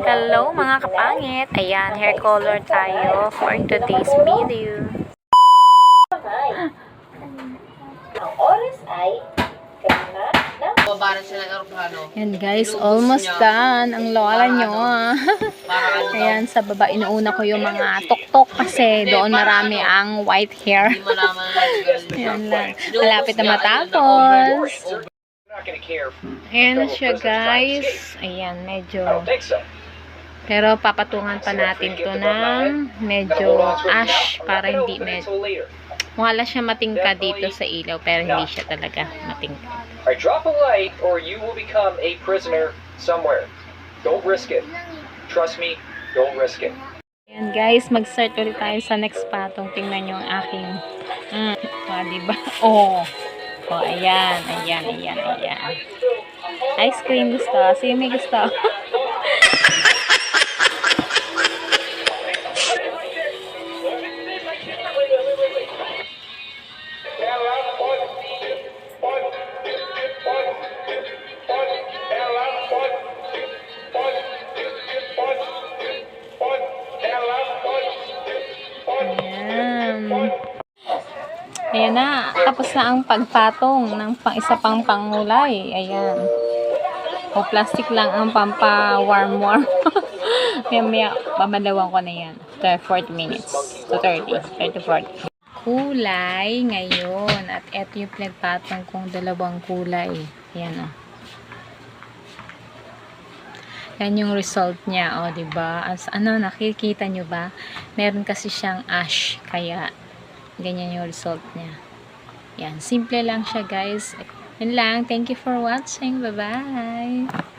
Hello mga kapangit! Ayan, hair color tayo for today's video. Ang oras ay kailan na Ayan guys, almost done. Ang lola nyo. Ayan, sa baba inuuna ko yung mga tuktok kasi doon marami ang white hair. Ayan lang. Malapit na matapos. Ayan na siya guys. Ayan, medyo... Pero papatungan pa natin to ng medyo ash para hindi wala siya matingka dito sa ilaw pero hindi siya talaga matingka. Alright, drop a light or you will become a prisoner somewhere. Don't risk it. Trust me, don't risk it. Ayan guys, mag-start ulit tayo sa next patong. Tingnan nyo ang aking diba? Oh, ayan. Ice cream gusto. Sino may gusto? Ayan na, tapos na ang pagpatong ng isa pang pangulay. Ayan. O plastic lang ang pampa-warm. Maya pamalawan ko na yan. 40 minutes. To 30 to 40. Kulay ngayon. At eto yung pinagpatong kong dalawang kulay. Ayan o. Yan yung result niya. O, diba? As, nakikita nyo ba? Meron kasi siyang ash. Kaya, ganyan yung result niya. Yan. Simple lang siya, guys. Yan lang. Thank you for watching. Bye-bye.